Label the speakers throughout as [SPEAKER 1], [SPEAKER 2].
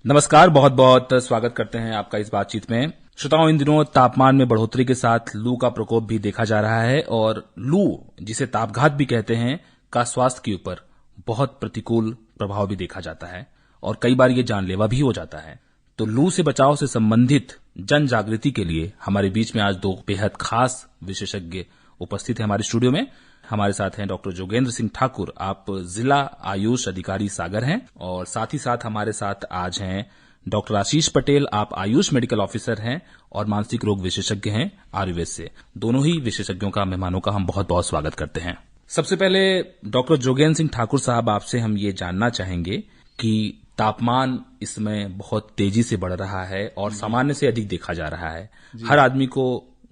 [SPEAKER 1] नमस्कार, बहुत बहुत स्वागत करते हैं आपका इस बातचीत में। श्रोताओं, इन दिनों तापमान में बढ़ोतरी के साथ लू का प्रकोप भी देखा जा रहा है और लू, जिसे तापघात भी कहते हैं, का स्वास्थ्य के ऊपर बहुत प्रतिकूल प्रभाव भी देखा जाता है और कई बार ये जानलेवा भी हो जाता है। तो लू से बचाव से संबंधित जन जागृति के लिए हमारे बीच में आज दो बेहद खास विशेषज्ञ उपस्थित हैं हमारे स्टूडियो में। हमारे साथ हैं डॉक्टर जोगेंद्र सिंह ठाकुर, आप जिला आयुष अधिकारी सागर हैं, और साथ ही साथ हमारे साथ आज हैं डॉक्टर आशीष पटेल, आप आयुष मेडिकल ऑफिसर हैं और मानसिक रोग विशेषज्ञ हैं आयुर्वेद से। दोनों ही विशेषज्ञों का, मेहमानों का हम बहुत बहुत स्वागत करते हैं। सबसे पहले डॉक्टर जोगेंद्र सिंह ठाकुर साहब, आपसे हम ये जानना चाहेंगे कि तापमान इसमें बहुत तेजी से बढ़ रहा है और सामान्य से अधिक देखा जा रहा है। हर आदमी को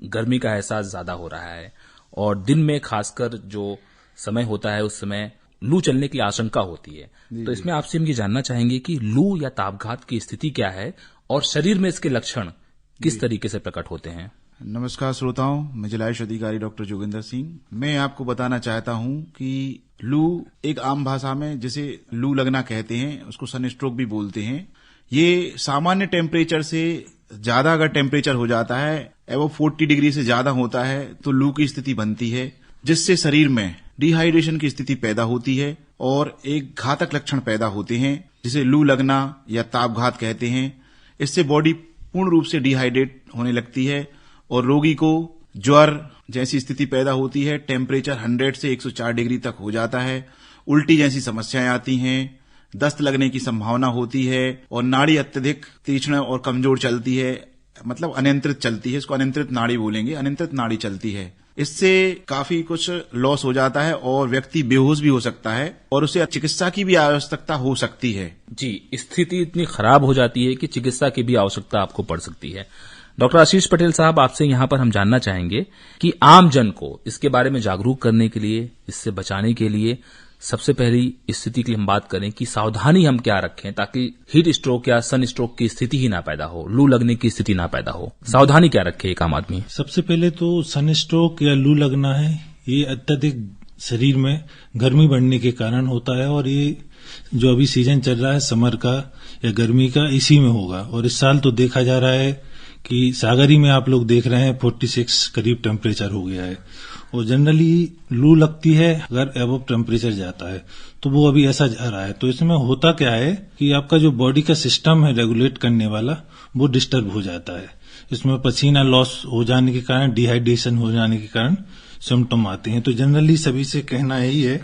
[SPEAKER 1] गर्मी का एहसास ज्यादा हो रहा है और दिन में खासकर जो समय होता है उस समय लू चलने की आशंका होती है। तो इसमें आपसे हम ये जानना चाहेंगे कि लू या तापघात की स्थिति क्या है और शरीर में इसके लक्षण किस तरीके से प्रकट होते हैं।
[SPEAKER 2] नमस्कार श्रोताओं, मैं जिला आयुष अधिकारी डॉक्टर जोगेंद्र सिंह। मैं आपको बताना चाहता हूं कि लू एक आम भाषा में जिसे लू लगना कहते हैं, उसको सनस्ट्रोक भी बोलते हैं। ये सामान्य टेम्परेचर से ज्यादा अगर टेम्परेचर हो जाता है, एवं 40 डिग्री से ज्यादा होता है, तो लू की स्थिति बनती है, जिससे शरीर में डिहाइड्रेशन की स्थिति पैदा होती है और एक घातक लक्षण पैदा होते हैं, जिसे लू लगना या तापघात कहते हैं। इससे बॉडी पूर्ण रूप से डिहाइड्रेट होने लगती है और रोगी को ज्वर जैसी स्थिति पैदा होती है। टेम्परेचर 100 से 104 डिग्री तक हो जाता है। उल्टी जैसी समस्याएं आती हैं, दस्त लगने की संभावना होती है और नाड़ी अत्यधिक तीक्ष्ण और कमजोर चलती है, मतलब अनियंत्रित चलती है। इसको अनियंत्रित नाड़ी बोलेंगे, अनियंत्रित नाड़ी चलती है। इससे काफी कुछ लॉस हो जाता है और व्यक्ति बेहोश भी हो सकता है और उसे चिकित्सा की भी आवश्यकता हो सकती है।
[SPEAKER 1] जी, स्थिति इतनी खराब हो जाती है कि चिकित्सा की भी आवश्यकता आपको पड़ सकती है। डॉक्टर आशीष पटेल साहब, आपसे यहां पर हम जानना चाहेंगे कि आम जन को इसके बारे में जागरूक करने के लिए, इससे बचाने के लिए सबसे पहली स्थिति की हम बात करें कि सावधानी हम क्या रखें ताकि हीट स्ट्रोक या सन स्ट्रोक की स्थिति ही ना पैदा हो, लू लगने की स्थिति ना पैदा हो। सावधानी क्या रखे एक आम आदमी?
[SPEAKER 3] सबसे पहले तो सन स्ट्रोक या लू लगना है, ये अत्यधिक शरीर में गर्मी बढ़ने के कारण होता है और ये जो अभी सीजन चल रहा है समर का या गर्मी का, इसी में होगा। और इस साल तो देखा जा रहा है कि सागरी में आप लोग देख रहे हैं 46 करीब टेम्परेचर हो गया है। और जनरली लू लगती है अगर एबव टेम्परेचर जाता है, तो वो अभी ऐसा जा रहा है। तो इसमें होता क्या है कि आपका जो बॉडी का सिस्टम है रेगुलेट करने वाला, वो डिस्टर्ब हो जाता है। इसमें पसीना लॉस हो जाने के कारण, डिहाइड्रेशन हो जाने के कारण सिम्टम आते हैं। तो जनरली सभी से कहना यही है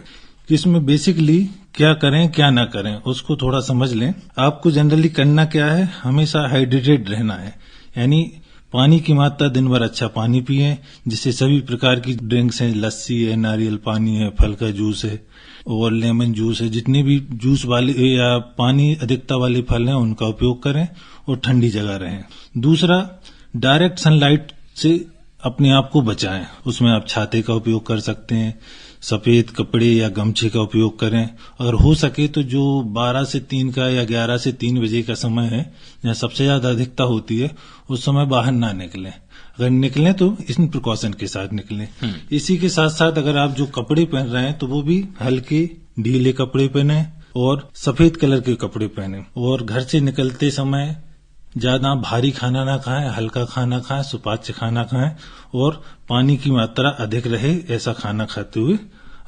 [SPEAKER 3] कि इसमें बेसिकली क्या करें क्या ना करें उसको थोड़ा समझ लें। आपको जनरली करना क्या है, हमेशा हाइड्रेटेड रहना है, यानी पानी की मात्रा दिन भर अच्छा पानी पिए, जिससे सभी प्रकार की ड्रिंक्स हैं, लस्सी है, नारियल पानी है, फल का जूस है और लेमन जूस है, जितने भी जूस वाले या पानी अधिकता वाले फल हैं उनका उपयोग करें और ठंडी जगह रहें। दूसरा, डायरेक्ट सनलाइट से अपने आप को बचाएं। उसमें आप छाते का उपयोग कर सकते हैं, सफेद कपड़े या गमछे का उपयोग करें। अगर हो सके तो जो 12 से 3 का या 11 से 3 बजे का समय है, जहाँ सबसे ज्यादा अधिकता होती है, उस समय बाहर ना निकलें। अगर निकलें तो इन प्रिकॉशन के साथ निकलें। इसी के साथ साथ अगर आप जो कपड़े पहन रहे हैं तो वो भी हल्के ढीले कपड़े पहने और सफेद कलर के कपड़े पहने। और घर से निकलते समय ज्यादा भारी खाना ना खाएं, हल्का खाना खाएं, सुपाच्य खाना खाएं और पानी की मात्रा अधिक रहे, ऐसा खाना खाते हुए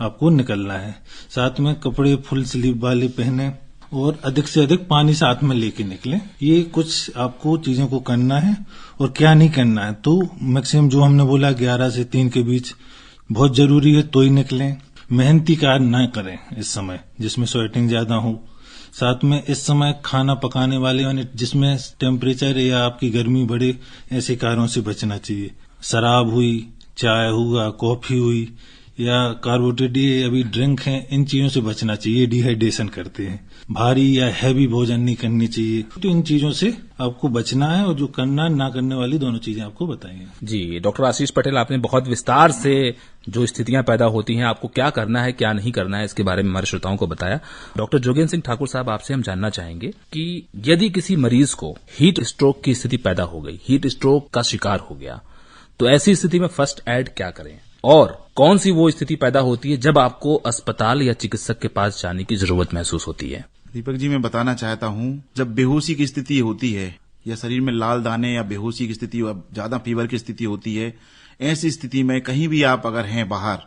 [SPEAKER 3] आपको निकलना है। साथ में कपड़े फुल स्लीव वाले पहने और अधिक से अधिक पानी साथ में लेके निकलें। ये कुछ आपको चीजों को करना है। और क्या नहीं करना है, तो मैक्सिमम जो हमने बोला 11 से 3 के बीच बहुत जरूरी है तो ही निकलें। मेहनती कार्य न करें इस समय जिसमें स्वेटिंग ज्यादा हो। साथ में इस समय खाना पकाने वाले यानी जिसमें टेम्परेचर या आपकी गर्मी बढ़े, ऐसे कार्यों से बचना चाहिए। शराब हुई, चाय हुआ, कॉफी हुई या कार्बोहाइड्रेट अभी ड्रिंक हैं, इन चीजों से बचना चाहिए, डिहाइड्रेशन करते हैं। भारी या हैवी भोजन नहीं करनी चाहिए। तो इन चीजों से आपको बचना है और जो करना ना करने वाली दोनों चीजें आपको बताएंगे।
[SPEAKER 1] जी, डॉक्टर आशीष पटेल, आपने बहुत विस्तार से जो स्थितियां पैदा होती हैं, आपको क्या करना है क्या नहीं करना है, इसके बारे में हमारे श्रोताओं को बताया। डॉक्टर जोगेंद्र सिंह ठाकुर साहब, आपसे हम जानना चाहेंगे कि यदि किसी मरीज को हीट स्ट्रोक की स्थिति पैदा हो गई, हीट स्ट्रोक का शिकार हो गया, तो ऐसी स्थिति में फर्स्ट एड क्या करें और कौन सी वो स्थिति पैदा होती है जब आपको अस्पताल या चिकित्सक के पास जाने की जरूरत महसूस होती है?
[SPEAKER 2] दीपक जी, मैं बताना चाहता हूँ, जब बेहोशी की स्थिति होती है या शरीर में लाल दाने या बेहोशी की स्थिति या ज्यादा फीवर की स्थिति होती है, ऐसी स्थिति में कहीं भी आप अगर हैं बाहर,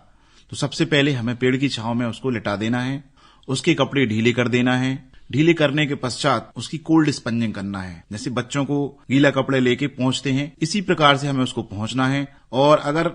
[SPEAKER 2] तो सबसे पहले हमें पेड़ की छांव में उसको लिटा देना है, उसके कपड़े ढीले कर देना है। ढीले करने के पश्चात उसकी कोल्ड स्पंजिंग करना है। जैसे बच्चों को गीला कपड़े लेके पहुंचते हैं, इसी प्रकार से हमें उसको पहुंचना है। और अगर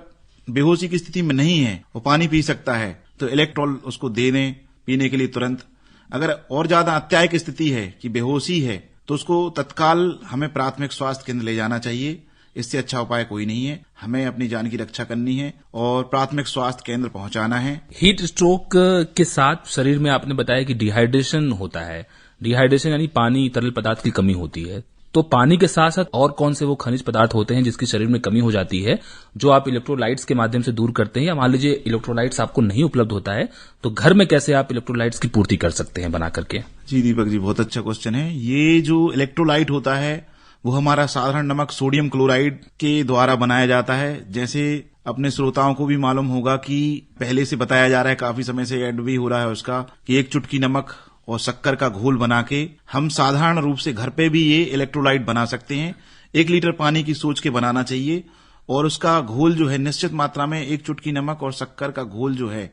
[SPEAKER 2] बेहोशी की स्थिति में नहीं है, वो पानी पी सकता है, तो इलेक्ट्रॉल उसको दे दें पीने के लिए तुरंत। अगर और ज्यादा अत्याय की स्थिति है कि बेहोशी है, तो उसको तत्काल हमें प्राथमिक स्वास्थ्य केंद्र ले जाना चाहिए। इससे अच्छा उपाय कोई नहीं है। हमें अपनी जान की रक्षा करनी है और प्राथमिक स्वास्थ्य केंद्र पहुंचाना है।
[SPEAKER 1] हीट स्ट्रोक के साथ शरीर में आपने बताया कि डिहाइड्रेशन होता है। डिहाइड्रेशन यानी पानी, तरल पदार्थ की कमी होती है। तो पानी के साथ साथ और कौन से वो खनिज पदार्थ होते हैं जिसकी शरीर में कमी हो जाती है, जो आप इलेक्ट्रोलाइट्स के माध्यम से दूर करते हैं? या मान लीजिए इलेक्ट्रोलाइट्स आपको नहीं उपलब्ध होता है, तो घर में कैसे आप इलेक्ट्रोलाइट्स की पूर्ति कर सकते हैं बना करके?
[SPEAKER 2] जी दीपक जी, बहुत अच्छा क्वेश्चन है। ये जो इलेक्ट्रोलाइट होता है वो हमारा साधारण नमक सोडियम क्लोराइड के द्वारा बनाया जाता है। जैसे अपने श्रोताओं को भी मालूम होगा कि पहले से बताया जा रहा है, काफी समय से ऐड भी हो रहा है उसका, कि एक चुटकी नमक और शक्कर का घोल बना के हम साधारण रूप से घर पे भी ये इलेक्ट्रोलाइट बना सकते हैं। 1 लीटर पानी की सोच के बनाना चाहिए और उसका घोल जो है निश्चित मात्रा में 1 चुटकी नमक और शक्कर का घोल जो है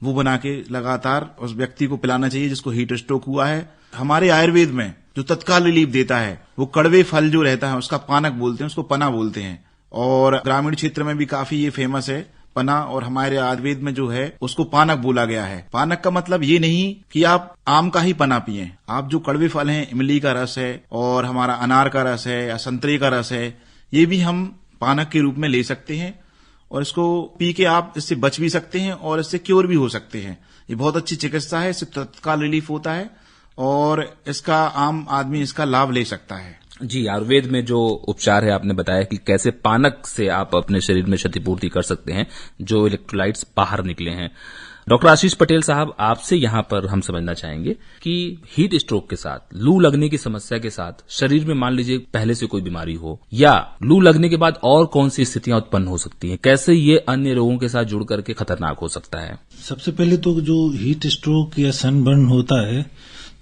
[SPEAKER 2] वो बना के लगातार उस व्यक्ति को पिलाना चाहिए जिसको हीट स्ट्रोक हुआ है। हमारे आयुर्वेद में जो तत्काल रिलीफ देता है वो कड़वे फल जो रहता है उसका पानक बोलते हैं, उसको पना बोलते हैं। और ग्रामीण क्षेत्र में भी काफी ये फेमस है पना, और हमारे आयुर्वेद में जो है उसको पानक बोला गया है। पानक का मतलब ये नहीं कि आप आम का ही पना पिए। आप जो कड़वे फल हैं, इमली का रस है और हमारा अनार का रस है या संतरे का रस है, ये भी हम पानक के रूप में ले सकते हैं और इसको पी के आप इससे बच भी सकते हैं और इससे क्योर भी हो सकते हैं। ये बहुत अच्छी चिकित्सा है, इससे तत्काल रिलीफ होता है और इसका आम आदमी इसका लाभ ले सकता है।
[SPEAKER 1] जी, आयुर्वेद में जो उपचार है आपने बताया कि कैसे पानक से आप अपने शरीर में क्षतिपूर्ति कर सकते हैं जो इलेक्ट्रोलाइट्स बाहर निकले हैं। डॉक्टर आशीष पटेल साहब, आपसे यहां पर हम समझना चाहेंगे कि हीट स्ट्रोक के साथ, लू लगने की समस्या के साथ शरीर में मान लीजिए पहले से कोई बीमारी हो या लू लगने के बाद और कौन सी स्थितियां उत्पन्न हो सकती हैं, कैसे ये अन्य रोगों के साथ जुड़ करके खतरनाक हो सकता है?
[SPEAKER 3] सबसे पहले तो जो हीट स्ट्रोक या सनबर्न होता है,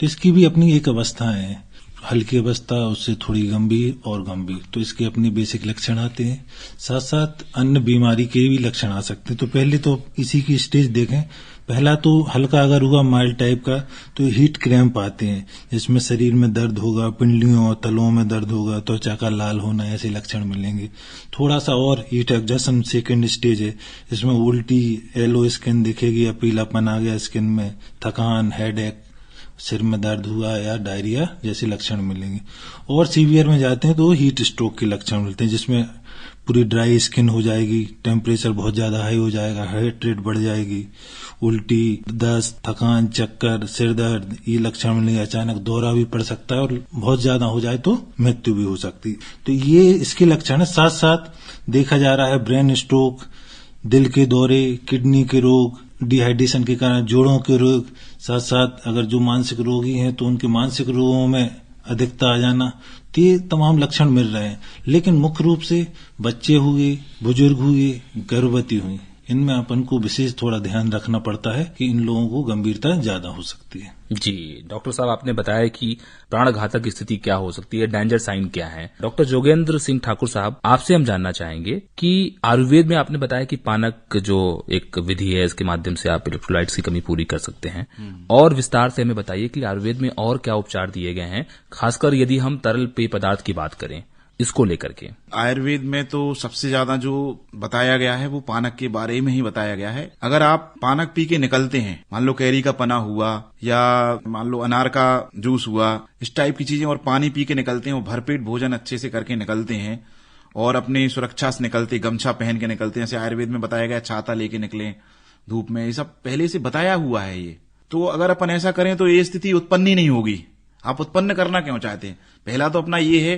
[SPEAKER 3] तो इसकी भी अपनी एक अवस्था है। हल्की अवस्था, उससे थोड़ी गंभीर और गंभीर, तो इसके अपने बेसिक लक्षण आते हैं। साथ साथ अन्य बीमारी के भी लक्षण आ सकते हैं। तो पहले तो इसी की स्टेज देखें। पहला तो हल्का अगर हुआ माइल्ड टाइप का, तो हीट क्रैम्प आते हैं, जिसमें शरीर में दर्द होगा, पिंडलियों और तलों में दर्द होगा, त्वचा का लाल होना, ऐसे लक्षण मिलेंगे। थोड़ा सा और हीट एग्जॉशन सेकेंड स्टेज है, इसमें उल्टी, येलो स्किन दिखेगी या पीलापन आ गया स्किन में, थकान, हेडेक, सिर में दर्द हुआ या डायरिया जैसे लक्षण मिलेंगे। और सीवियर में जाते हैं तो हीट स्ट्रोक के लक्षण मिलते हैं, जिसमें पूरी ड्राई स्किन हो जाएगी, टेम्परेचर बहुत ज्यादा हाई हो जाएगा, हार्ट रेट बढ़ जाएगी, उल्टी, दस्त, थकान, चक्कर, सिर दर्द, ये लक्षण मिलेंगे। अचानक दौरा भी पड़ सकता है और बहुत ज्यादा हो जाए तो मृत्यु भी हो सकती है। तो ये इसके लक्षण है। साथ साथ देखा जा रहा है ब्रेन स्ट्रोक, दिल के दौरे, किडनी के रोग, डिहाइड्रेशन के कारण जोड़ों के रोग, साथ साथ अगर जो मानसिक रोगी हैं तो उनके मानसिक रोगों में अधिकता आ जाना, तो ये तमाम लक्षण मिल रहे हैं। लेकिन मुख्य रूप से बच्चे हुए, बुजुर्ग हुए, गर्भवती हुई, इनमें अपन को विशेष थोड़ा ध्यान रखना पड़ता है कि इन लोगों को गंभीरता ज्यादा हो सकती है।
[SPEAKER 1] जी, डॉक्टर साहब, आपने बताया कि प्राणघातक स्थिति क्या हो सकती है, डेंजर साइन क्या है। डॉक्टर जोगेंद्र सिंह ठाकुर साहब, आपसे हम जानना चाहेंगे कि आयुर्वेद में आपने बताया कि पानक जो एक विधि है, इसके माध्यम से आप इलेक्ट्रोलाइट्स की कमी पूरी कर सकते हैं, और विस्तार से हमें बताइए कि आयुर्वेद में और क्या उपचार दिए गए हैं, खासकर यदि हम तरल पेय पदार्थ की बात करें इसको लेकर के।
[SPEAKER 2] आयुर्वेद में तो सबसे ज्यादा जो बताया गया है वो पानक के बारे में ही बताया गया है। अगर आप पानक पी के निकलते हैं, मान लो कैरी का पना हुआ या मान लो अनार का जूस हुआ, इस टाइप की चीजें, और पानी पी के निकलते हैं, और भरपेट भोजन अच्छे से करके निकलते हैं और अपनी सुरक्षा से निकलते, गमछा पहन के निकलते हैं, जैसे आयुर्वेद में बताया गया छाता लेके निकलें धूप में, ये सब पहले से बताया हुआ है ये। तो अगर अपन ऐसा करें तो ये स्थिति उत्पन्न ही नहीं होगी। आप उत्पन्न करना क्यों चाहते हैं? पहला तो अपना ये है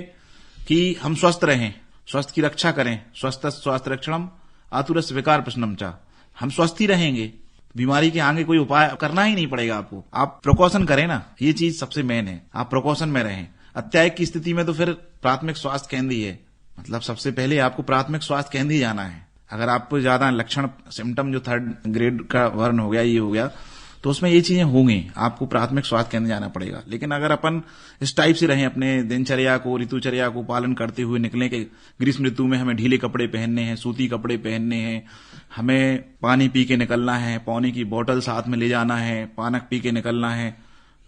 [SPEAKER 2] कि हम स्वस्थ रहें, स्वास्थ्य की रक्षा करें। स्वस्थ स्वास्थ्य रक्षणम आतुरस्य विकार प्रश्नम चा। हम स्वस्थ ही रहेंगे, बीमारी के आगे कोई उपाय करना ही नहीं पड़ेगा आपको। आप प्रिकॉशन करें ना, ये चीज सबसे मेन है। आप प्रिकॉशन में रहें। अत्याय की स्थिति में तो फिर प्राथमिक स्वास्थ्य केंद्र ही है, मतलब सबसे पहले आपको प्राथमिक स्वास्थ्य केंद्र ही जाना है। अगर आपको ज्यादा लक्षण, सिम्टम जो 3rd ग्रेड का वर्ण हो गया, ये हो गया, तो उसमें ये चीजें होंगी, आपको प्राथमिक स्वास्थ्य केंद्र जाना पड़ेगा। लेकिन अगर अपन इस टाइप से रहें, अपने दिनचर्या को, ऋतुचर्या को पालन करते हुए निकलें कि ग्रीष्म ऋतु में हमें ढीले कपड़े पहनने हैं, सूती कपड़े पहनने हैं, हमें पानी पी के निकलना है, पानी की बोतल साथ में ले जाना है, पानक पी के निकलना है,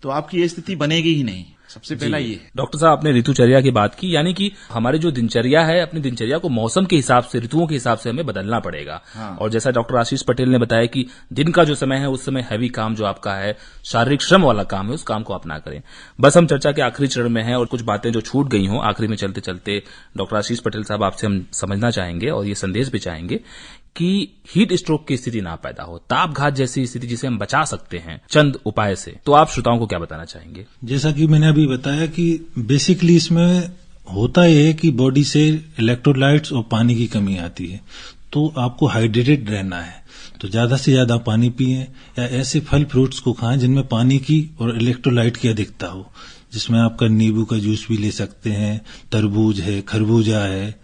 [SPEAKER 2] तो आपकी ये स्थिति बनेगी ही नहीं। सबसे पहला ये है।
[SPEAKER 1] डॉक्टर साहब, आपने ऋतुचर्या की बात की, यानी कि हमारी जो दिनचर्या है, अपनी दिनचर्या को मौसम के हिसाब से, ऋतुओं के हिसाब से हमें बदलना पड़ेगा।
[SPEAKER 2] हाँ।
[SPEAKER 1] और जैसा डॉक्टर आशीष पटेल ने बताया कि दिन का जो समय है उस समय हैवी काम जो आपका है, शारीरिक श्रम वाला काम है, उस काम को आप ना करें। बस हम चर्चा के आखिरी चरण में हैं और कुछ बातें जो छूट गई हों आखिरी में चलते चलते डॉक्टर आशीष पटेल साहब आपसे हम समझना चाहेंगे और ये संदेश भी चाहेंगे कि हीट स्ट्रोक की स्थिति ना पैदा हो, तापघात जैसी स्थिति जिसे हम बचा सकते हैं चंद उपाय से, तो आप श्रोताओं को क्या बताना चाहेंगे?
[SPEAKER 3] जैसा कि मैंने अभी बताया कि बेसिकली इसमें होता यह है कि बॉडी से इलेक्ट्रोलाइट्स और पानी की कमी आती है, तो आपको हाइड्रेटेड रहना है, तो ज्यादा से ज्यादा पानी पिएं या ऐसे फल फ्रूट्स को खाएं जिनमें पानी की और इलेक्ट्रोलाइट की अधिकता हो, जिसमें आपका नींबू का जूस भी ले सकते हैं, तरबूज है, खरबूजा है,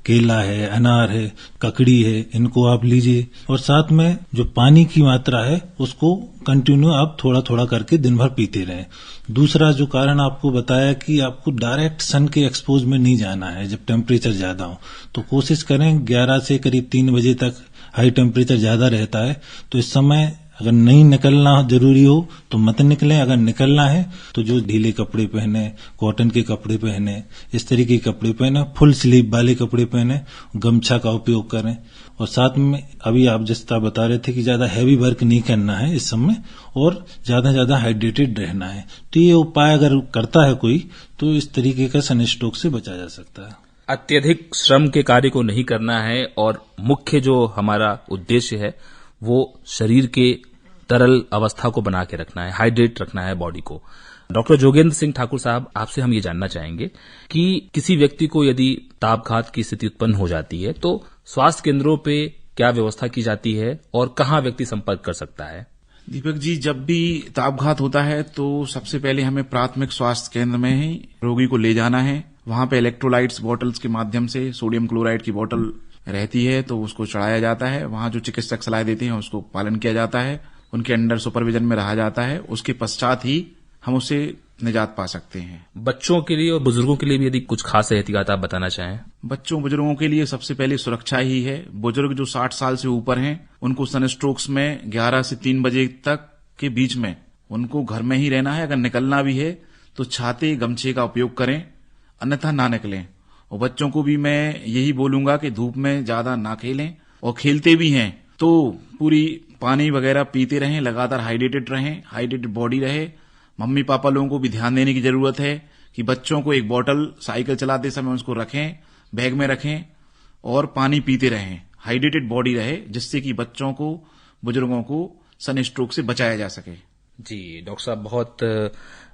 [SPEAKER 3] केला है, अनार है, ककड़ी है, इनको आप लीजिए। और साथ में जो पानी की मात्रा है उसको कंटिन्यू आप थोड़ा थोड़ा करके दिन भर पीते रहें। दूसरा जो कारण आपको बताया कि आपको डायरेक्ट सन के एक्सपोज में नहीं जाना है जब टेम्परेचर ज्यादा हो, तो कोशिश करें 11 से करीब 3 बजे तक हाई टेम्परेचर ज्यादा रहता है, तो इस समय अगर नहीं निकलना जरूरी हो तो मत निकलें। अगर निकलना है तो जो ढीले कपड़े पहने, कॉटन के कपड़े पहने, इस तरीके के कपड़े पहने, फुल स्लीव वाले कपड़े पहने, गमछा का उपयोग करें। और साथ में अभी आप जिस तरह बता रहे थे कि ज्यादा हैवी वर्क नहीं करना है इस समय और ज्यादा हाइड्रेटेड रहना है, तो ये उपाय अगर करता है कोई तो इस तरीके का सनस्ट्रोक से बचा जा सकता है।
[SPEAKER 1] अत्यधिक श्रम के कार्य को नहीं करना है और मुख्य जो हमारा उद्देश्य है वो शरीर के तरल अवस्था को बना के रखना है, हाइड्रेट रखना है बॉडी को। डॉक्टर जोगेंद्र सिंह ठाकुर साहब, आपसे हम ये जानना चाहेंगे कि किसी व्यक्ति को यदि तापघात की स्थिति उत्पन्न हो जाती है तो स्वास्थ्य केंद्रों पे क्या व्यवस्था की जाती है और कहाँ व्यक्ति संपर्क कर सकता है?
[SPEAKER 2] दीपक जी, जब भी तापघात होता है तो सबसे पहले हमें प्राथमिक स्वास्थ्य केंद्र में ही रोगी को ले जाना है। वहां पे इलेक्ट्रोलाइट्स बॉटल्स के माध्यम से सोडियम क्लोराइड की बोतल रहती है तो उसको चढ़ाया जाता है। वहां जो चिकित्सक सलाह देते हैं उसको पालन किया जाता है, उनके अंडर सुपरविजन में रहा जाता है। उसके पश्चात ही हम उसे निजात पा सकते हैं।
[SPEAKER 1] बच्चों के लिए और बुजुर्गों के लिए भी यदि कुछ खास एहतियात आप बताना चाहें?
[SPEAKER 2] बच्चों बुजुर्गों के लिए सबसे पहले सुरक्षा ही है। बुजुर्ग जो 60 साल से ऊपर हैं उनको सनस्ट्रोक्स में 11 से 3 बजे तक के बीच में उनको घर में ही रहना है। अगर निकलना भी है तो छाते गमछे का उपयोग करें, अन्यथा ना निकलें। और बच्चों को भी मैं यही बोलूंगा कि धूप में ज्यादा ना खेलें, और खेलते भी हैं तो पूरी पानी वगैरह पीते रहें, लगातार हाइड्रेटेड रहें, हाइड्रेटेड बॉडी रहे। मम्मी पापा लोगों को भी ध्यान देने की जरूरत है कि बच्चों को एक बोतल साइकिल चलाते समय उसको रखें, बैग में रखें और पानी पीते रहें, हाइड्रेटेड बॉडी रहे, जिससे कि बच्चों को, बुजुर्गों को सनस्ट्रोक से बचाया जा सके।
[SPEAKER 1] जी डॉक्टर साहब, बहुत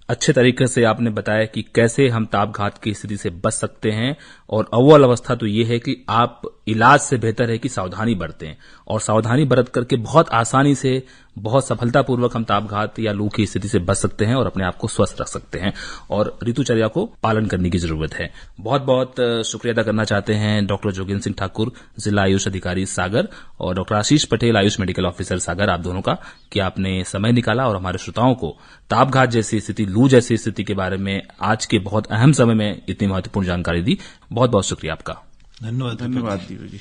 [SPEAKER 1] अच्छे तरीके से आपने बताया कि कैसे हम तापघात की स्थिति से बच सकते हैं। और अव्वल अवस्था तो ये है कि आप इलाज से बेहतर है कि सावधानी बरतें, और सावधानी बरत करके बहुत आसानी से, बहुत सफलतापूर्वक हम तापघात या लू की स्थिति से बच सकते हैं और अपने आप को स्वस्थ रख सकते हैं। और ऋतुचर्या को पालन करने की जरूरत है। बहुत बहुत शुक्रिया अदा करना चाहते हैं डॉक्टर जोगेंद्र सिंह ठाकुर, जिला आयुष अधिकारी सागर, और डॉक्टर आशीष पटेल, आयुष मेडिकल ऑफिसर सागर, आप दोनों का, कि आपने समय निकाला और हमारे श्रोताओं को तापघात जैसी स्थिति, लू जैसी स्थिति के बारे में आज के बहुत अहम समय में इतनी महत्वपूर्ण जानकारी दी। बहुत बहुत शुक्रिया आपका।
[SPEAKER 3] धन्यवाद
[SPEAKER 2] धन्यवाद दीपक जी।